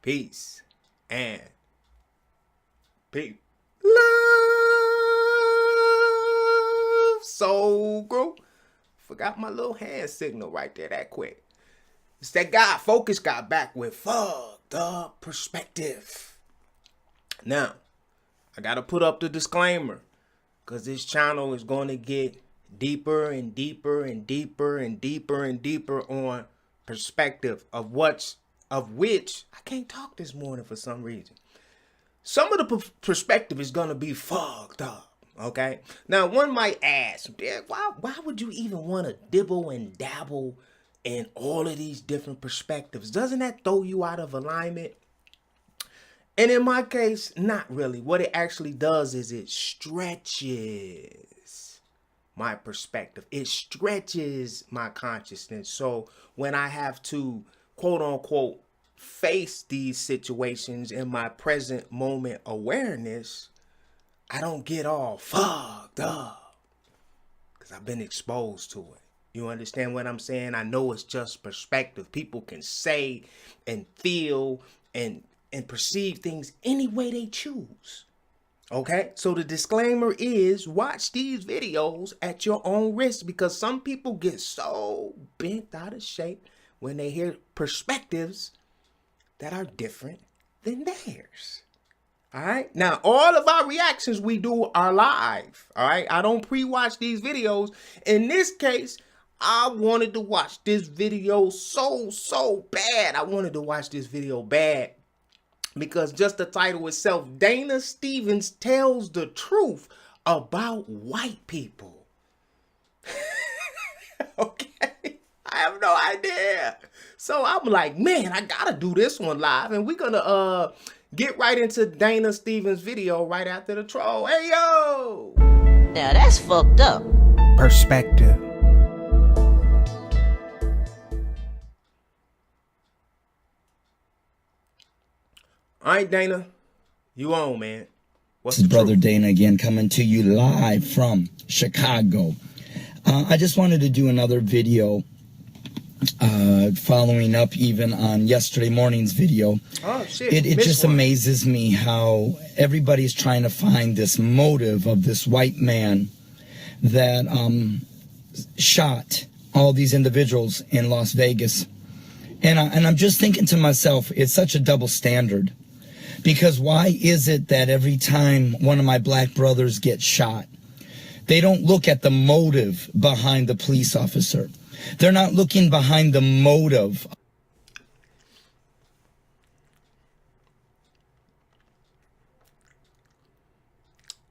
Peace and peace. Love, soul grow. Forgot my little hand signal right there that quick. It's that guy, Focus, got back with fucked up perspective. Now, I gotta put up the disclaimer, because this channel is going to get deeper and deeper and deeper and deeper and deeper on perspective of which I can't talk this morning for some reason. Some of the perspective is going to be fucked up. Okay. Now, one might ask, why would you even want to dibble and dabble in all of these different perspectives? Doesn't that throw you out of alignment? And in my case, not really. What it actually does is it stretches my perspective. It stretches my consciousness. So when I have to, quote unquote, face these situations in my present moment awareness, I don't get all fucked up because I've been exposed to it. You understand what I'm saying? I know it's just perspective. People can say and feel and perceive things any way they choose. Okay, so the disclaimer is watch these videos at your own risk, because some people get so bent out of shape when they hear perspectives that are different than theirs. All right. Now, all of our reactions we do are live. All right. I don't pre-watch these videos. In this case, I wanted to watch this video so bad. I wanted to watch this video bad because just the title itself, Dana Stevens tells the truth about white people. Okay. I have no idea. So I'm like, man, I gotta do this one live. And we're gonna get right into Dana Stevens' video right after the troll. Hey, yo! Now that's fucked up. Perspective. All right, Dana, you on, man. What's This is Brother truth? Dana again, coming to you live from Chicago. I just wanted to do another video following up even on yesterday morning's video. Oh, shit. It Missed just one. amazes me how everybody's trying to find this motive of this white man that shot all these individuals in Las Vegas. And I'm just thinking to myself, it's such a double standard. Because why is it that every time one of my black brothers gets shot, they don't look at the motive behind the police officer? They're not looking behind the motive.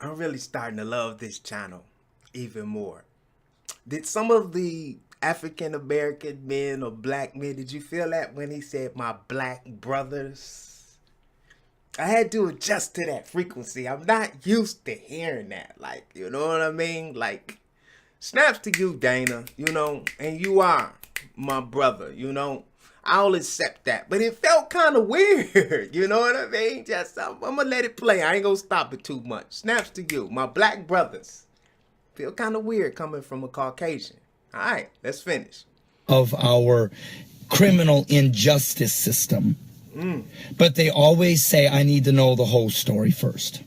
I'm really starting to love this channel even more. Did some of the African American men or black men, did you feel that when he said my black brothers? I had to adjust to that frequency. I'm not used to hearing that. Like, you know what I mean? Like, snaps to you, Dana, you know, and you are my brother, you know. I'll accept that. But it felt kind of weird, you know what I mean? Just, I'm going to let it play. I ain't going to stop it too much. Snaps to you, my black brothers. Feel kind of weird coming from a Caucasian. All right, let's finish. Of our criminal injustice system. But they always say, I need to know the whole story first.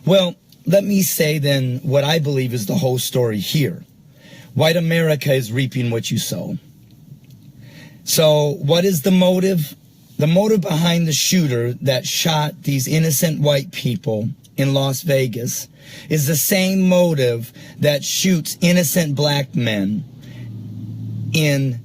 Well, let me say then what I believe is the whole story here. White America is reaping what you sow. So what is the motive? The motive behind the shooter that shot these innocent white people in Las Vegas is the same motive that shoots innocent black men in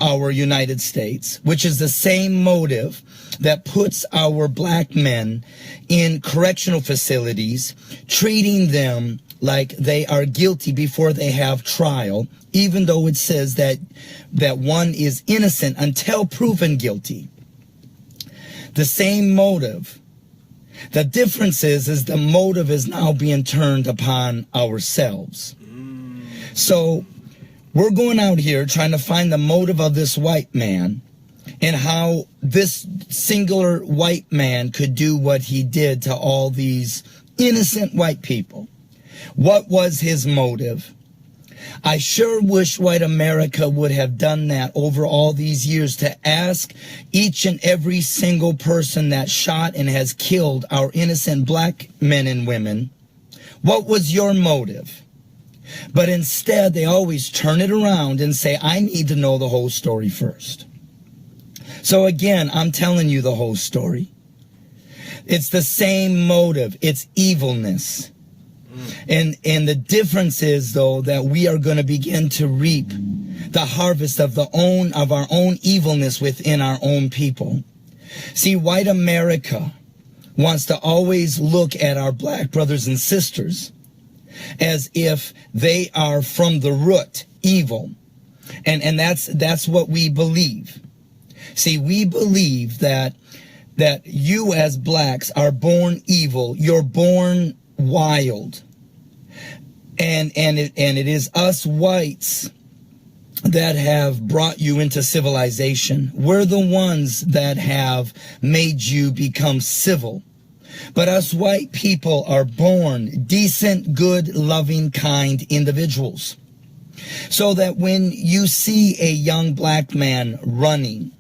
our United States, which is the same motive that puts our black men in correctional facilities, treating them like they are guilty before they have trial, even though it says that one is innocent until proven guilty. The same motive. The difference is the motive is now being turned upon ourselves. So we're going out here trying to find the motive of this white man and how this singular white man could do what he did to all these innocent white people. What was his motive? I sure wish white America would have done that over all these years, to ask each and every single person that shot and has killed our innocent black men and women, what was your motive? But instead, they always turn it around and say, I need to know the whole story first. So again, I'm telling you the whole story. It's the same motive. It's evilness. And the difference is, though, that we are going to begin to reap the harvest of our own evilness within our own people. See, white America wants to always look at our black brothers and sisters as if they are from the root evil. And that's what we believe. See, we believe that you as blacks are born evil. You're born wild. And it is us whites that have brought you into civilization. We're the ones that have made you become civil. But us white people are born decent, good, loving, kind individuals. So that when you see a young black man running,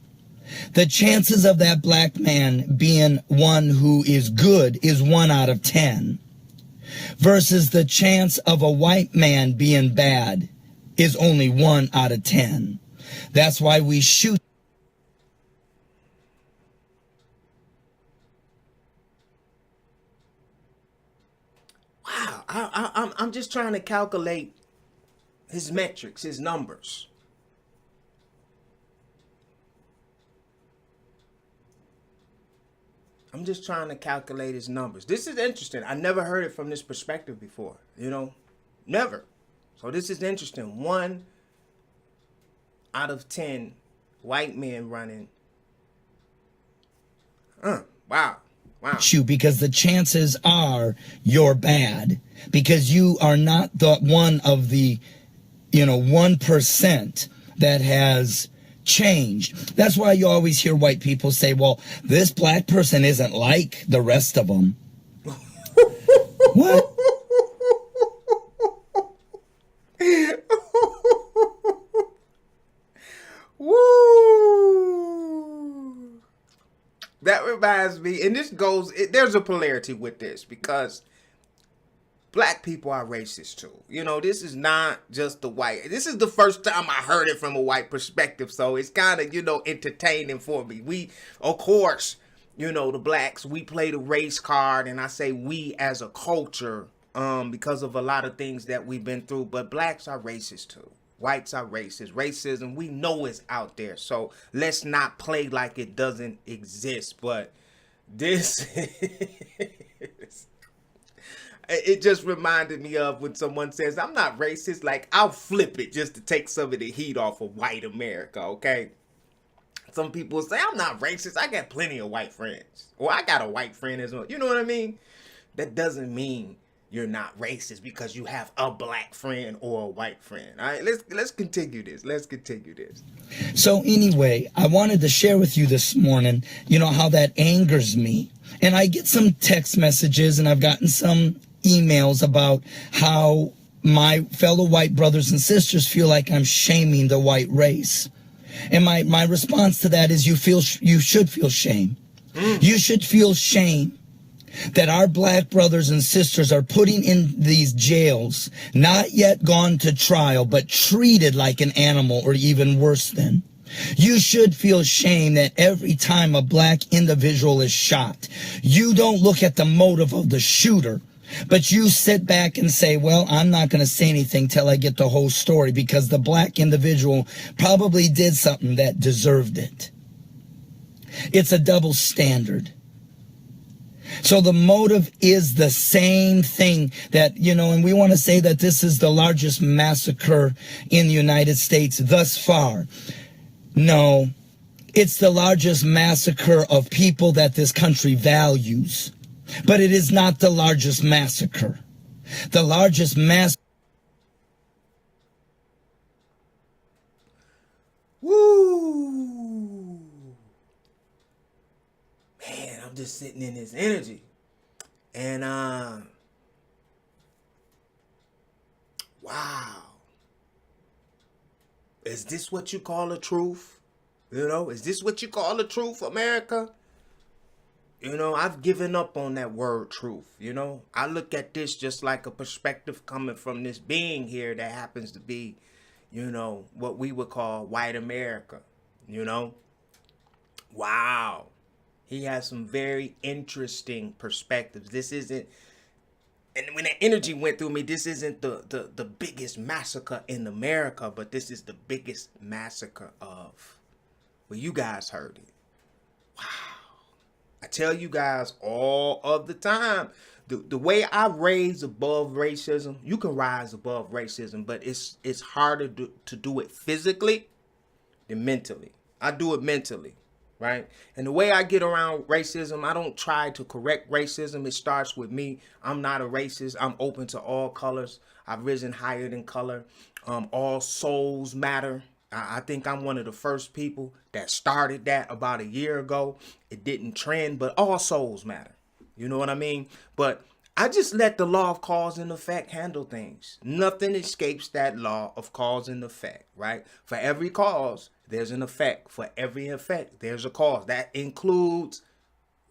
the chances of that black man being one who is good is 1 out of 10. Versus the chance of a white man being bad is only 1 out of 10. That's why we shoot. Wow, I'm just trying to calculate his metrics, his numbers. I'm just trying to calculate his numbers. This is interesting. I never heard it from this perspective before, never. So this is interesting. 1 out of 10 white men running. Wow. You, because the chances are you're bad, because you are not the one of the 1% that has changed. That's why you always hear white people say, well, this black person isn't like the rest of them. What? Woo! That reminds me, and there's a polarity with this, because black people are racist too. This is not just the white. This is the first time I heard it from a white perspective, so it's kind of, entertaining for me. We, of course, the blacks, we play the race card, and I say we as a culture, because of a lot of things that we've been through, but blacks are racist too. Whites are racist. Racism, we know it's out there, so let's not play like it doesn't exist, but this it just reminded me of when someone says, I'm not racist, like, I'll flip it just to take some of the heat off of white America, okay? Some people say, I'm not racist, I got plenty of white friends. Or I got a white friend as well. You know what I mean? That doesn't mean you're not racist because you have a black friend or a white friend. All right, let's continue this. So anyway, I wanted to share with you this morning, how that angers me. And I get some text messages, and I've gotten some emails about how my fellow white brothers and sisters feel like I'm shaming the white race. And my response to that is you should feel shame. You should feel shame that our black brothers and sisters are putting in these jails, not yet gone to trial, but treated like an animal, or even worse than. You should feel shame that every time a black individual is shot, you don't look at the motive of the shooter, but you sit back and say, well, I'm not going to say anything till I get the whole story, because the black individual probably did something that deserved it. It's a double standard. So the motive is the same thing that, and we want to say that this is the largest massacre in the United States thus far. No, it's the largest massacre of people that this country values. But it is not the largest massacre. The largest massacre. Woo! Man, I'm just sitting in this energy. And, wow. Is this what you call the truth? You know, is this what you call the truth, America? You know, I've given up on that word truth. You know, I look at this just like a perspective coming from this being here that happens to be, you know, what we would call white America. You know, wow. He has some very interesting perspectives. This isn't, and when that energy went through me, this isn't the biggest massacre in America, but this is the biggest massacre of, well, you guys heard it. Wow. I tell you guys all of the time, the way I raise above racism, you can rise above racism, but it's harder to do it physically than mentally. I do it mentally, right? And the way I get around racism, I don't try to correct racism. It starts with me. I'm not a racist. I'm open to all colors. I've risen higher than color. All souls matter. I think I'm one of the first people that started that about a year ago. It didn't trend, but all souls matter. You know what I mean? But I just let the law of cause and effect handle things. Nothing escapes that law of cause and effect, right? For every cause, there's an effect. For every effect, there's a cause. That includes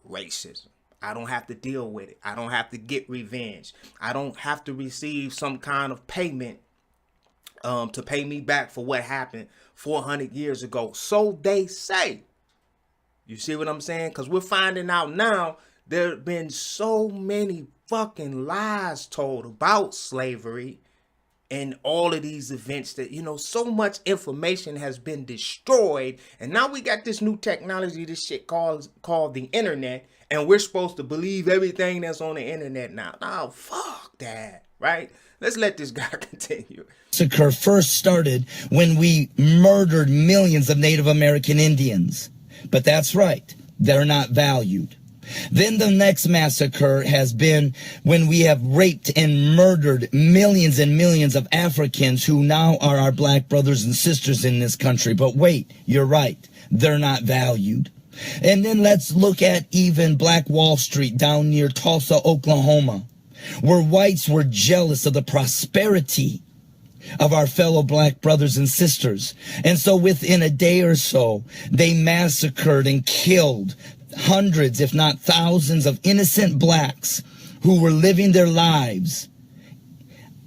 racism. I don't have to deal with it. I don't have to get revenge. I don't have to receive some kind of payment to pay me back for what happened 400 years ago. So they say. You see what I'm saying? Because we're finding out now there have been so many fucking lies told about slavery and all of these events that, you know, so much information has been destroyed. And now we got this new technology, this shit called the internet. And we're supposed to believe everything that's on the internet now. No, fuck that, right? Let's let this guy continue. Massacre first started when we murdered millions of Native American Indians. But that's right, they're not valued. Then the next massacre has been when we have raped and murdered millions and millions of Africans who now are our black brothers and sisters in this country. But wait, you're right, they're not valued. And then let's look at even Black Wall Street down near Tulsa, Oklahoma, where whites were jealous of the prosperity of our fellow black brothers and sisters. And so within a day or so, they massacred and killed hundreds, if not thousands, of innocent blacks who were living their lives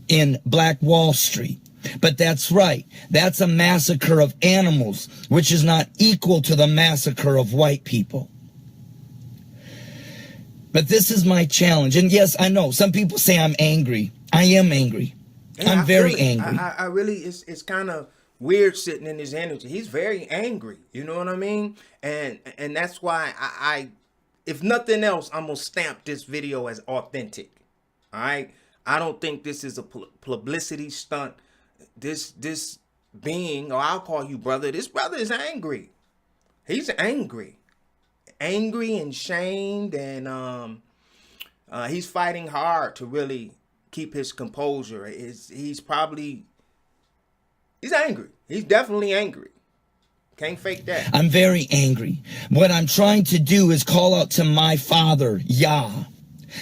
in Black Wall Street. But that's right. That's a massacre of animals, which is not equal to the massacre of white people. But this is my challenge. And yes, I know some people say I'm angry. I am angry. Yeah, I'm very angry. I really, it's kind of weird sitting in his energy. He's very angry. You know what I mean? And that's why I if nothing else, I'm going to stamp this video as authentic. All right? I don't think this is a publicity stunt. This being, or I'll call you brother, this brother is angry. He's angry. Angry and shamed, and he's fighting hard to really keep his composure. He's angry. He's definitely angry. Can't fake that. I'm very angry. What I'm trying to do is call out to my Father, Yah,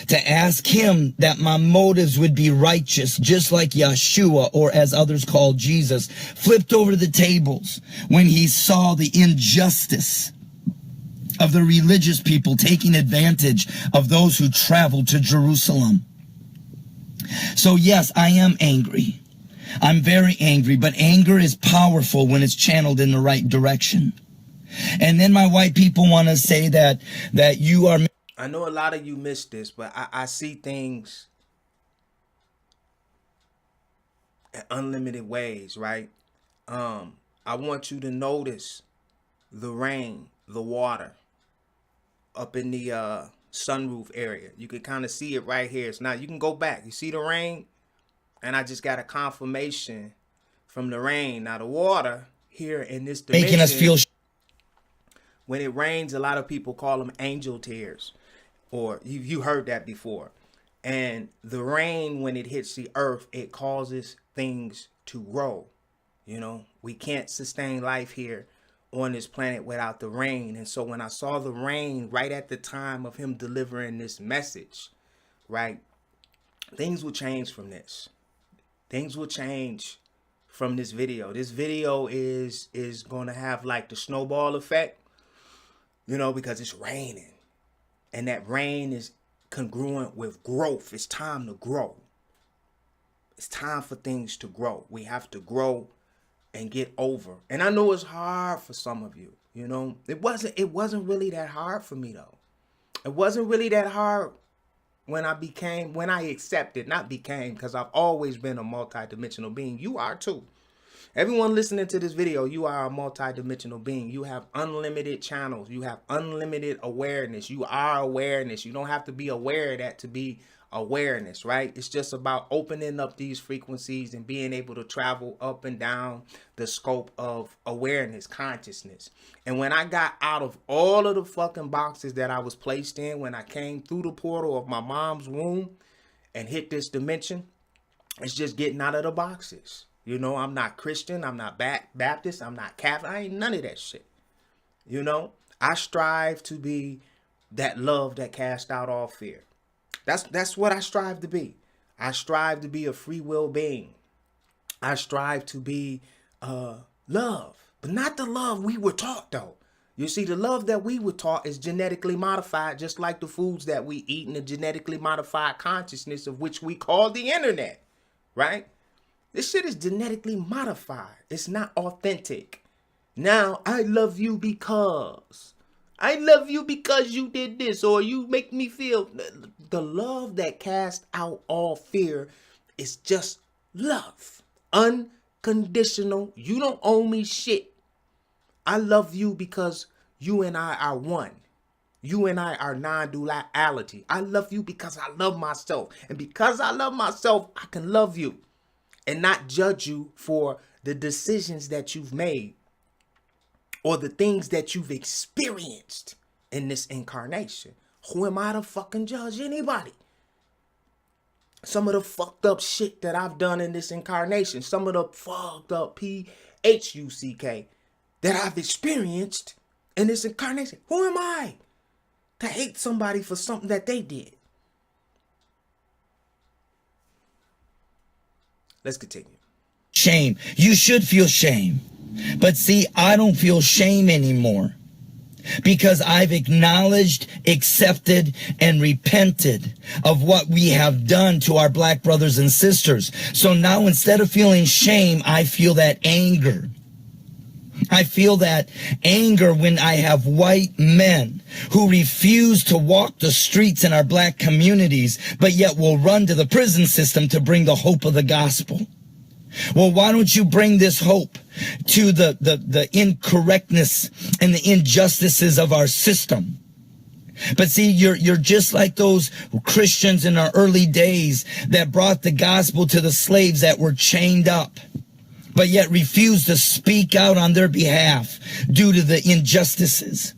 to ask him that my motives would be righteous, just like Yeshua, or as others call Jesus, flipped over the tables when he saw the injustice of the religious people taking advantage of those who traveled to Jerusalem. So yes, I am angry. I'm very angry, but anger is powerful when it's channeled in the right direction. And then my white people want to say that you are... I know a lot of you missed this, but I see things in unlimited ways, right? I want you to notice the rain, the water up in the sunroof area. You can kind of see it right here. So now you can go back. You see the rain? And I just got a confirmation from the rain. Now the water here in this dimension, making us feel... when it rains, a lot of people call them angel tears. Or you heard that before. And the rain, when it hits the earth, it causes things to grow. You know, we can't sustain life here on this planet without the rain. And so when I saw the rain right at the time of him delivering this message, right, things will change from this. Things will change from this video. This video is going to have like the snowball effect, you know, because it's raining. And that rain is congruent with growth. It's time to grow. It's time for things to grow. We have to grow and get over. And I know it's hard for some of you, you know. It wasn't really that hard for me though. It wasn't really that hard when I accepted, not became, because I've always been a multidimensional being. You are too. Everyone listening to this video, you are a multidimensional being. You have unlimited channels. You have unlimited awareness. You are awareness. You don't have to be aware of that to be awareness, right? It's just about opening up these frequencies and being able to travel up and down the scope of awareness, consciousness. And when I got out of all of the fucking boxes that I was placed in, when I came through the portal of my mom's womb and hit this dimension, it's just getting out of the boxes. You know, I'm not Christian, I'm not Baptist, I'm not Catholic, I ain't none of that shit. You know, I strive to be that love that casts out all fear. That's what I strive to be. I strive to be a free will being. I strive to be love, but not the love we were taught though. You see, the love that we were taught is genetically modified, just like the foods that we eat and the genetically modified consciousness of which we call the internet, right? This shit is genetically modified. It's not authentic. Now, I love you because you did this, or you make me feel. The love that casts out all fear is just love. Unconditional. You don't owe me shit. I love you because you and I are one. You and I are non-duality. I love you because I love myself. And because I love myself, I can love you and not judge you for the decisions that you've made or the things that you've experienced in this incarnation. Who am I to fucking judge anybody? Some of the fucked up shit that I've done in this incarnation, some of the fucked up PHUCK that I've experienced in this incarnation. Who am I to hate somebody for something that they did? Let's continue. Shame. You should feel shame. But see, I don't feel shame anymore because I've acknowledged, accepted, and repented of what we have done to our black brothers and sisters. So now instead of feeling shame, I feel that anger. I feel that anger when I have white men who refuse to walk the streets in our black communities, but yet will run to the prison system to bring the hope of the gospel. Well, why don't you bring this hope to the incorrectness and the injustices of our system? But see, you're just like those Christians in our early days that brought the gospel to the slaves that were chained up, but yet refused to speak out on their behalf due to the injustices.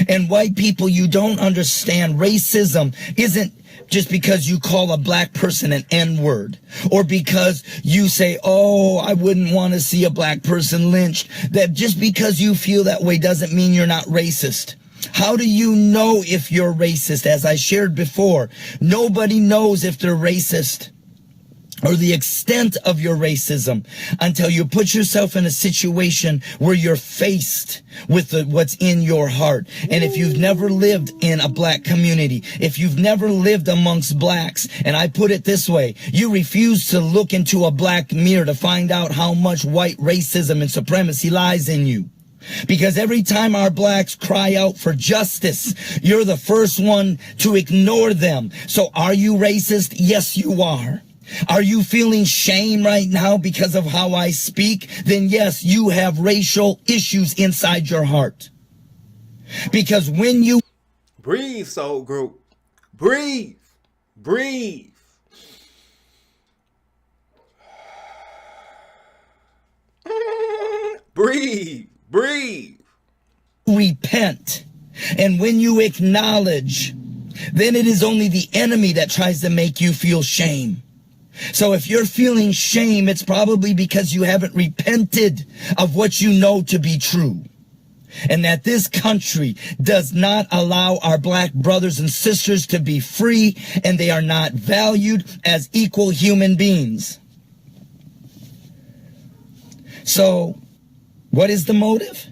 And white people, you don't understand. Racism isn't just because you call a black person an N-word, or because you say, oh, I wouldn't want to see a black person lynched. That just because you feel that way doesn't mean you're not racist. How do you know if you're racist? As I shared before, nobody knows if they're racist or the extent of your racism until you put yourself in a situation where you're faced with what's in your heart. And if you've never lived in a black community, if you've never lived amongst blacks, and I put it this way, you refuse to look into a black mirror to find out how much white racism and supremacy lies in you. Because every time our blacks cry out for justice, you're the first one to ignore them. So are you racist? Yes, you are. Are you feeling shame right now because of how I speak? Then yes, you have racial issues inside your heart. Because when you... Breathe, soul group. Breathe. Breathe. Breathe. Breathe. Repent. And when you acknowledge, then it is only the enemy that tries to make you feel shame. So if you're feeling shame, it's probably because you haven't repented of what you know to be true. And that this country does not allow our black brothers and sisters to be free, and they are not valued as equal human beings. So what is the motive?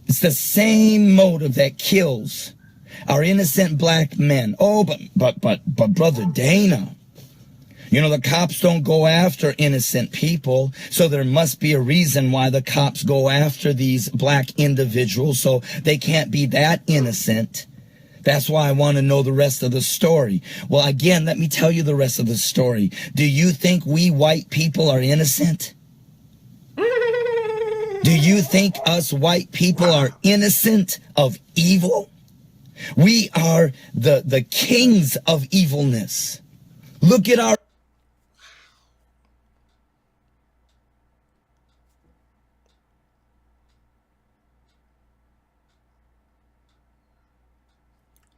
It's the same motive that kills our innocent black men. Oh, but Brother Dana, you know, the cops don't go after innocent people, so there must be a reason why the cops go after these black individuals, so they can't be that innocent. That's why I want to know the rest of the story. Well, again, let me tell you the rest of the story. Do you think we white people are innocent? Do you think us white people are innocent of evil? We are the kings of evilness. Look at our...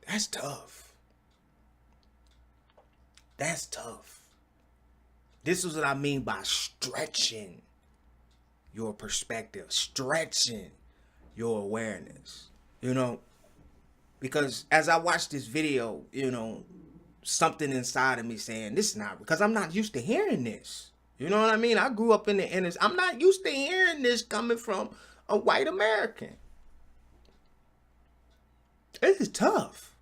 That's tough. That's tough. This is what I mean by stretching your perspective, stretching your awareness, you know, because as I watched this video, you know, something inside of me saying this is not, because I'm not used to hearing this. You know what I mean? I grew up in the inner, I'm not used to hearing this coming from a white American. This is tough.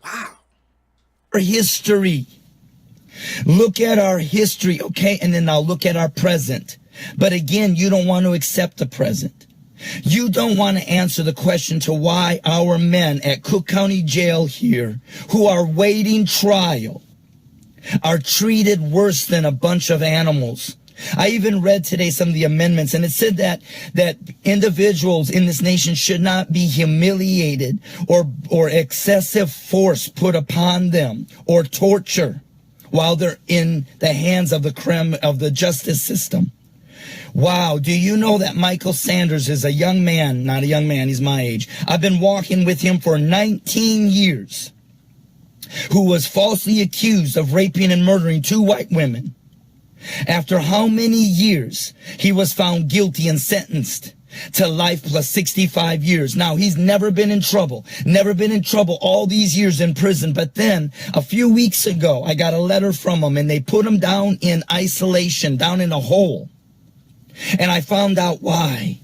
Wow. Our history. Look at our history, okay? And then I'll look at our present. But again, you don't want to accept the present. You don't want to answer the question to why our men at Cook County Jail here, who are waiting trial, are treated worse than a bunch of animals. I even read today some of the amendments, and it said that individuals in this nation should not be humiliated or excessive force put upon them or torture while they're in the hands of the justice system. Wow, do you know that Michael Sanders is a young man, not a young man, he's my age. I've been walking with him for 19 years, who was falsely accused of raping and murdering 2 white women. After how many years, he was found guilty and sentenced to life plus 65 years. Now, he's never been in trouble all these years in prison. But then a few weeks ago, I got a letter from him, and they put him down in isolation, down in a hole. And I found out why.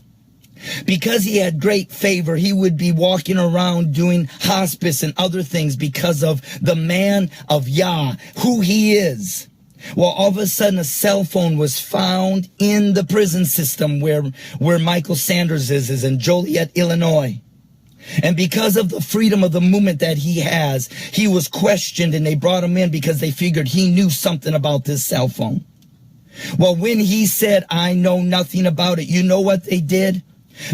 Because he had great favor, he would be walking around doing hospice and other things because of the man of Yah, who he is. Well, all of a sudden, a cell phone was found in the prison system where Michael Sanders is in Joliet, Illinois. And because of the freedom of the movement that he has, he was questioned, and they brought him in because they figured he knew something about this cell phone. Well, when he said, I know nothing about it, you know what they did?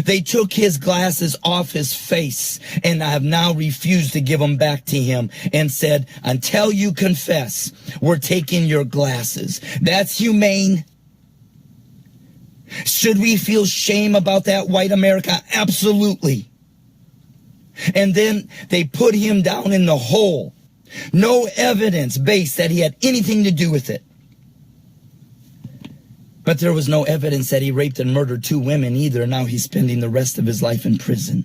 They took his glasses off his face, and I have now refused to give them back to him, and said, until you confess, we're taking your glasses. That's humane. Should we feel shame about that, white America? Absolutely. And then they put him down in the hole. No evidence based that he had anything to do with it. But there was no evidence that he raped and murdered 2 women either. Now he's spending the rest of his life in prison.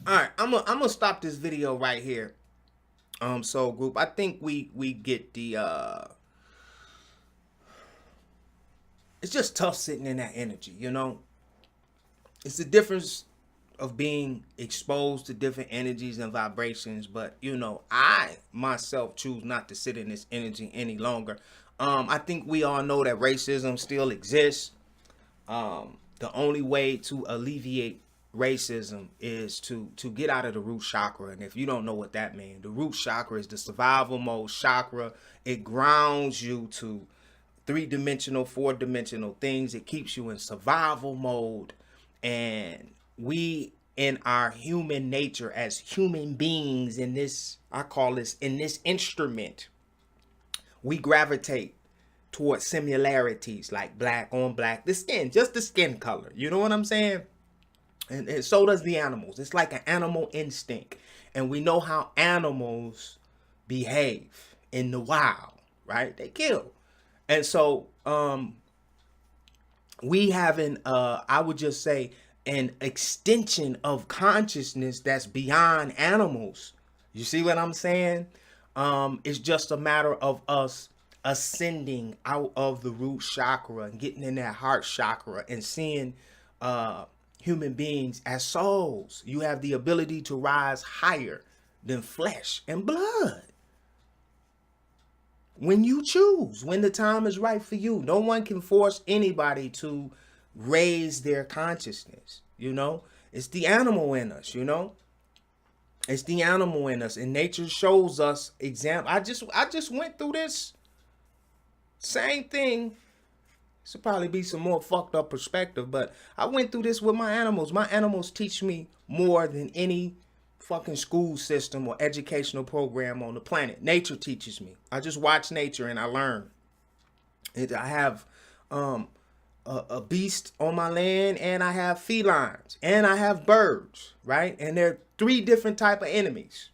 All right, I'm gonna stop this video right here. So group, I think we get the it's just tough sitting in that energy, you know. It's the difference of being exposed to different energies and vibrations, but you know, I myself choose not to sit in this energy any longer. I think we all know that racism still exists. The only way to alleviate racism is to get out of the root chakra. And if you don't know what that means, the root chakra is the survival mode chakra. It grounds you to 3-dimensional, 4-dimensional things. It keeps you in survival mode. And we, in our human nature as human beings in this, I call this, in this instrument, we gravitate towards similarities like black on black, the skin, just the skin color. You know what I'm saying? And so does the animals. It's like an animal instinct. And we know how animals behave in the wild, right? They kill. And so we have I would just say, an extension of consciousness that's beyond animals. You see what I'm saying? It's just a matter of us ascending out of the root chakra and getting in that heart chakra and seeing human beings as souls. You have the ability to rise higher than flesh and blood when you choose, when the time is right for you. No one can force anybody to raise their consciousness. It's the animal in us. It's the animal in us, and nature shows us example. I just went through this same thing. This will probably be some more fucked up perspective, but I went through this with my animals. My animals teach me more than any fucking school system or educational program on the planet. Nature teaches me. I just watch nature and I learn. I have a beast on my land, and I have felines, and I have birds, right? And there are 3 different type of enemies.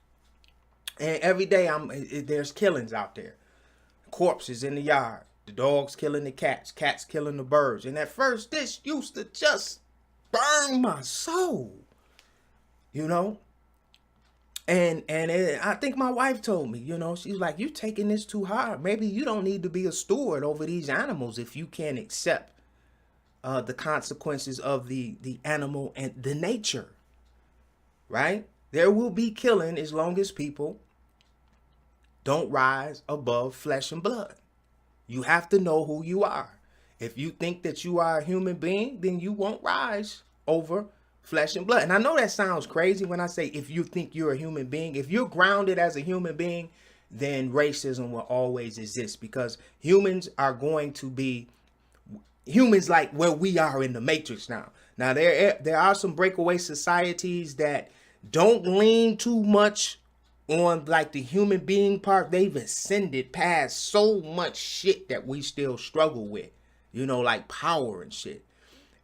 And every day there's killings out there. Corpses in the yard. The dogs killing the cats. Cats killing the birds. And at first, this used to just burn my soul. And I think my wife told me, she's like, you taking this too hard. Maybe you don't need to be a steward over these animals if you can't accept the consequences of the animal and the nature, right? There will be killing as long as people don't rise above flesh and blood. You have to know who you are. If you think that you are a human being, then you won't rise over flesh and blood. And I know that sounds crazy when I say if you think you're a human being. If you're grounded as a human being, then racism will always exist, because humans are going to be humans like where we are in the Matrix now. Now, there are some breakaway societies that don't lean too much on like the human being part. They've ascended past so much shit that we still struggle with, like power and shit.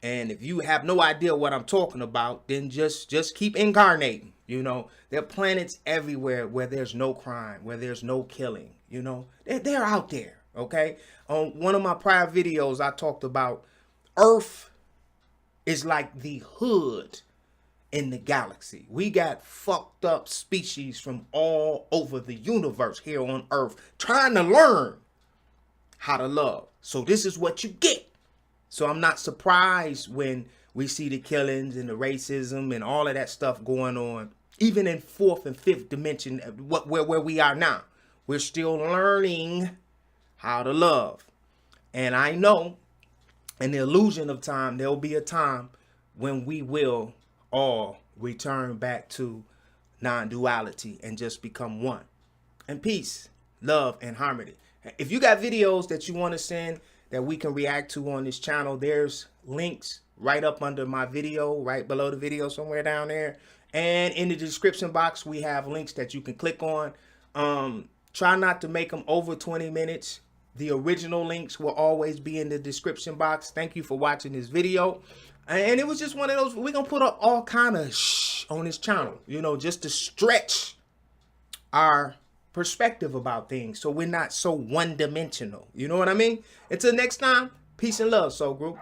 And if you have no idea what I'm talking about, then just keep incarnating. There are planets everywhere where there's no crime, where there's no killing. They're out there. Okay. On one of my prior videos, I talked about Earth is like the hood in the galaxy. We got fucked up species from all over the universe here on Earth trying to learn how to love. So this is what you get. So I'm not surprised when we see the killings and the racism and all of that stuff going on, even in 4th and 5th dimension, where we are now. We're still learning how to love. And I know in the illusion of time, there'll be a time when we will all return back to non-duality and just become one. And peace, love, and harmony. If you got videos that you want to send that we can react to on this channel, there's links right up under my video, right below the video, somewhere down there. And in the description box, we have links that you can click on. Try not to make them over 20 minutes. The original links will always be in the description box. Thank you for watching this video. And it was just one of those, we're going to put up all kind of on this channel, just to stretch our perspective about things, so we're not so one-dimensional. You know what I mean? Until next time, peace and love, Soul Group.